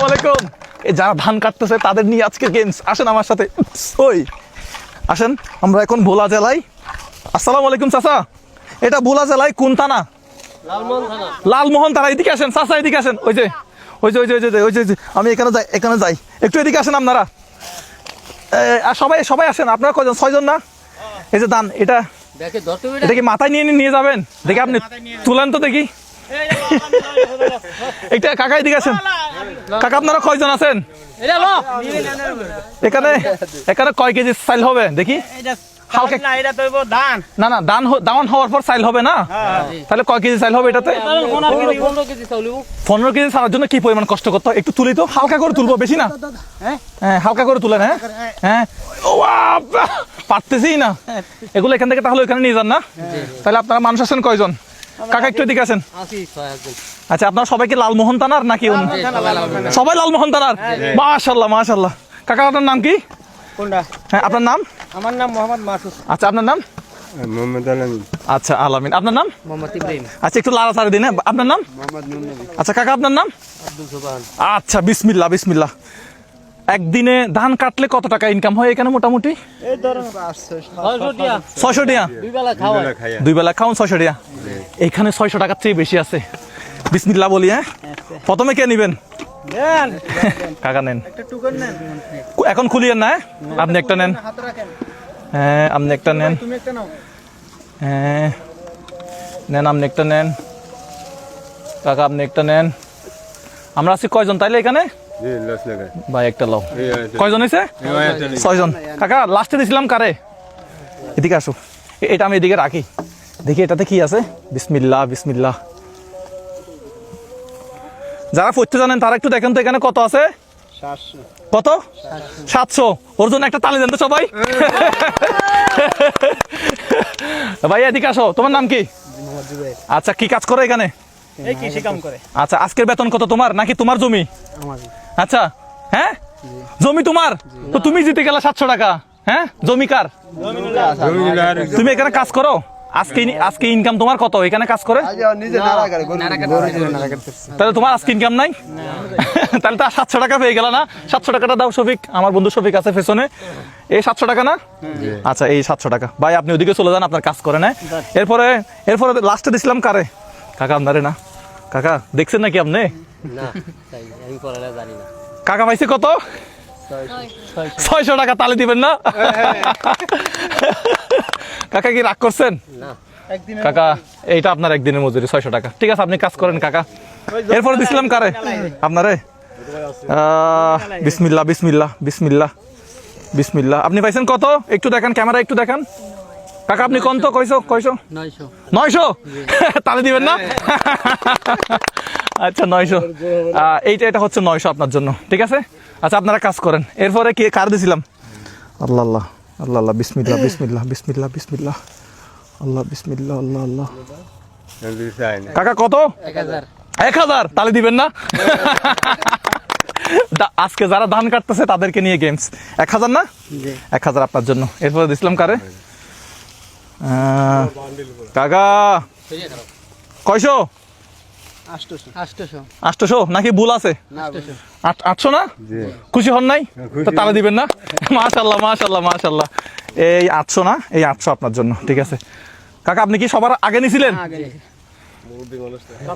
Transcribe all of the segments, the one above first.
আলাইকুম। এই যারা ধান কাটতেছে তাদের নিয়ে আজকের গেমস। আসেন আমার সাথে, ওই আসেন। আমরা এখন ভোলা জেলায়। আসসালামু আলাইকুম চাচা, এটা ভোলা জেলায় কোন থানা? লালমোহন থানা। এদিকে আসেন চাচা, এদিকে আসেন। ওই যে ওই যে ওই যে ওই যে ওই যে আমি এখানে যাই একটু এদিকে আসেন আপনারা। সবাই সবাই আসেন। আপনারা কয়জন? 6 জন না? এই যে দান, এটা কি মাথায় নিয়ে যাবেন? দেখি আপনি তুলেন তো দেখি। এটা কাকা এদিকে আসেন। কাকা আপনারা কয়জন আছেন এখানে? এখানে কয় কেজি চাইল হবে দেখি? হালকা না না, দাওয়ান হওয়ার পর চাইল হবে না? তাহলে কয় কেজি চাইল হবে এটাতে? 15 কেজি ছাড়ার জন্য কি পরিমাণ কষ্ট করতে হয় একটু তুলি তো। হালকা করে তুলবো, বেশি না। হ্যাঁ হালকা করে তুলেন। হ্যাঁ হ্যাঁ, পারতেছি না এগুলো। এখান থেকে তাহলে ওইখানে নিয়ে যান না? তাহলে আপনারা মানুষ আছেন কয়জন? কাকা একটু এদিকে আছেন। আচ্ছা, আপনারা সবাই কি লালমোহন থানার নাকি? সবাই লালমোহন থানার। মাশাআল্লাহ মাশাআল্লাহ। কাকা আপনার নাম কি? হ্যাঁ আপনার নাম? আমার নাম মোহাম্মদ মাসুদ। আচ্ছা আপনার নাম? মোহাম্মদ আলামিন। আচ্ছা আলামিন। আপনার নাম? মোহাম্মদ ইব্রাহিম। আচ্ছা একটু লাড়াচাড়া দিন। আপনার নাম? মোহাম্মদ নুন নবী। আচ্ছা কাকা আপনার নাম? আব্দুল সুবহান। আচ্ছা বিসমিল্লাহ বিসমিল্লাহ। একদিনে ধান কাটলে কত টাকা ইনকাম হয় এখানে মোটামুটি? এই ধরুন 600 টাকা। 600 টাকা দুই বেলা খাওয়া। দুই বেলা খাওন 600 টাকা। এইখানে 600 টাকার চেয়ে বেশি আছে। বিসমিল্লাহ বলি। হ্যাঁ প্রথমে কে নিবেন? নেন কাকা নেন। একটা টুকন নেন। এখন খুলিয়েন না? আপনি একটা নেন। হাতে রাখেন। হ্যাঁ আপনি একটা নেন। তুমি একটা নাও। হ্যাঁ নেন, আপনি একটা নেন। কাকা আপনি একটা নেন। আমরা আছি কয়জন তাইলে এখানে? জি লস লাগা। ভাই একটা লাও। কয়জন হয়েছে? 6 জন। কাকা লাস্টে দিছিলাম কারে? এদিকে আসো। এটা আমি এদিকে রাখি, দেখি এটাতে কি আছে। বিসমিল্লাহ বিসমিল্লাহ। যারা পড়তে জানেন তারা একটু দেখেন তো এখানে কত আছে। 700। কত? 700। ওর জন্য একটা তালি দেন তো সবাই। ভাই এদিকে আসো। তোমার নাম কি? মোহাম্মদ জুবাইর। আচ্ছা কি কাজ করো এখানে? এই কৃষি কাম করে। আচ্ছা আজকের বেতন কত তোমার? নাকি তোমার জমি? আমার। আচ্ছা হ্যাঁ জমি তোমার, তো তুমি জিতে গেলা 700 টাকা। হ্যাঁ জমি কার? তুমি এখানে কাজ করো? আজকে ইনকাম তোমার কত এখানে কাজ করে? নিজে নাড়া করে তাহলে তোমার আজকে ইনকাম নাই? তাহলে তো 700 টাকা পেয়ে গেল না? 700 টাকাটা দাও শফিক, আমার বন্ধু শফিক আছে পেছনে। এই 700 টাকা না? আচ্ছা এই 700 টাকা। ভাই আপনি ওদিকে চলে যান, আপনার কাজ করেন। এরপরে লাস্টে দিছিলাম কারে? কাকা আপনারে না? কাকা দেখছেন নাকি আপনি? না আমি পড়ালে জানি না। কাকা পাইছে কত? 600 টাকা। তালে দিবেন না? কাকা কি রাগ করছেন? না কাকা এইটা আপনার একদিনের মজুরি 600 টাকা। ঠিক আছে আপনি কাজ করেন কাকা। এরপরে দিছিলাম কারে? আপনারে। বিসমিল্লাহ বিসমিল্লাহ বিসমিল্লাহ বিসমিল্লাহ। আপনি পাইছেন কত? একটু দেখান, ক্যামেরা একটু দেখান। কাকা আপনি কোন তো কইছো? 900। তালে দিবেন না? আচ্ছা 900। এটা হচ্ছে 900 আপনার জন্য। ঠিক আছে আচ্ছা আপনারা কাজ করেন। এরপরে কি কার দিছিলাম? আল্লাহ আল্লাহ আল্লাহ আল্লাহ বিসমিল্লাহ বিসমিল্লাহ বিসমিল্লাহ বিসমিল্লাহ আল্লাহ বিসমিল্লাহ আল্লাহ আল্লাহ। কাকা কত? 1000। তালে দিবেন না? আজকে যারা ধান কাটতেছে তাদেরকে নিয়ে গেমস। 1000 না? 1000 আপনার জন্য। এরপরে দিছিলাম কারে? কাকা কয়শো? 800 নাকি ভুল আছে? 800 না? খুশি হন নাই? তো তাহলে দিবেন না? মাশাআল্লাহ মাশাআল্লাহ মাশাআল্লাহ। এই 800 না? এই 800 আপনার জন্য। ঠিক আছে কাকা আপনি কি সবার আগে নিছিলেন?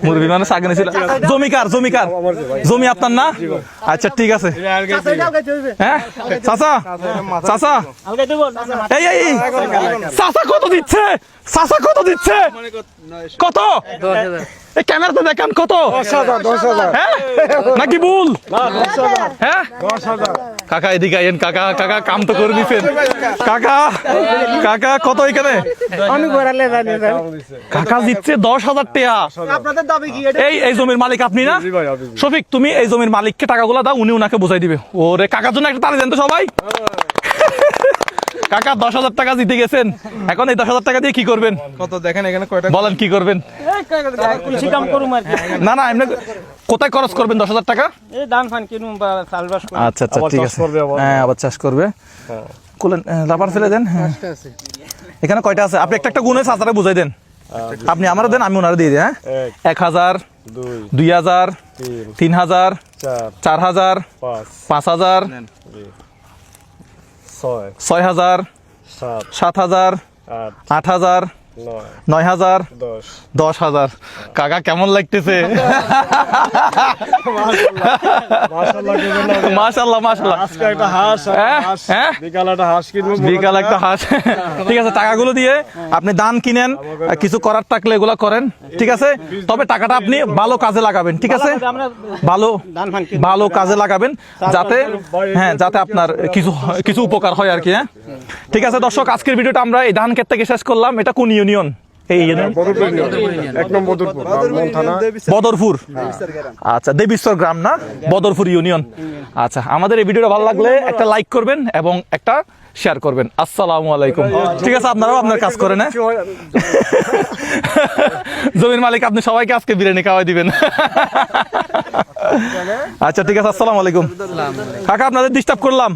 মুরব্বি মানুষ আগে নিছিলেন। জমিকার জমি আপনার না? আচ্ছা ঠিক আছে। হ্যাঁ চাচা চাচা এই এই চাচা কত দিচ্ছে? চাচা কত দিচ্ছে? কত? এই ক্যামেরাতে দেখান কত? 10,000। হ্যাঁ নাকি ভুল? হ্যাঁ কাকা এদিকে আইন। কাকা কাকা কাম তো করে দিচ্ছেন। কাকা কাকা কত এখানে? আমি পড়ালে জানি না। কাকা দিচ্ছে 10,000 টাকা। আপনাদের দাবি কি? এই জমির মালিক আপনি না? শফিক তুমি এই জমির মালিককে টাকাগুলো দাও, উনি উনাকে বুঝাই দিবে। ওরে কাকার জন্য একটা তালি দেন তো সবাই। কাকা 10,000 টাকা জিতে গেছেন। এখন এই 10,000 টাকা দিয়ে কি করবেন? কত দেখেন এখানে কয়টা? বলেন কি করবেন? কৃষি কাম করুম আর কি। না না এমনি কোথায় খরচ করবেন 10,000 টাকা? এই ধান ফান কিনুম বা চাষবাস করুম। আচ্ছা আচ্ছা ঠিক আছে। হ্যাঁ আবার চাষ করবে। লাভার ফেলে দেন। হ্যাঁ এখানে কয়টা আছে? আপনি একটা গুনে চাচারে বুঝাই দেন। আপনি আমারও দেন, আমি ওনারা দিয়ে দিই। হ্যাঁ 1000 2 2000 3 3000 4 4000 5 5000 6 6000 7 7000 8 8000 9 9000 10 10,000 কাকা কেমন লাগতেছে মাশাআল্লাহ কেমন মাশাআল্লাহ মাশাআল্লাহ আজকে একটা হাঁস হ্যাঁ বিকাল একটা হাঁস কিনবো বিকাল একটা হাঁস ঠিক আছে টাকাগুলো দিয়ে আপনি দান কিনেন কিছু করার থাকলে এগুলো করেন ঠিক আছে তবে টাকাটা আপনি ভালো কাজে লাগাবেন ঠিক আছে ভালো ধান ফান কিনুম ভালো কাজে লাগাবেন যাতে হ্যাঁ যাতে আপনার কিছু উপকার হয় আর কি হ্যাঁ ঠিক আছে দর্শক আজকের ভিডিওটা আমরা এই ধান ক্ষেত থেকে শেষ করলাম এটা কোন ইউনিয়ন এই ইউনিয়ন এক নম্বর বদরপুর রামমোহন থানা বদরপুর আচ্ছা দেবীশ্বর গ্রাম না বদরপুর ইউনিয়ন আচ্ছা আমাদের এই ভিডিওটা ভালো লাগলে একটা লাইক করবেন এবং একটা শেয়ার করবেন আসসালামু আলাইকুম ঠিক আছে আপনারাও আপনার কাজ করেন হ্যাঁ জমির মালিক আপনি সবাইকে আজকে বিরিয়ানি খাওয়াই দিবেন আচ্ছা ঠিক আছে আসসালামু আলাইকুম কাকা আপনাদের ডিস্টার্ব করলাম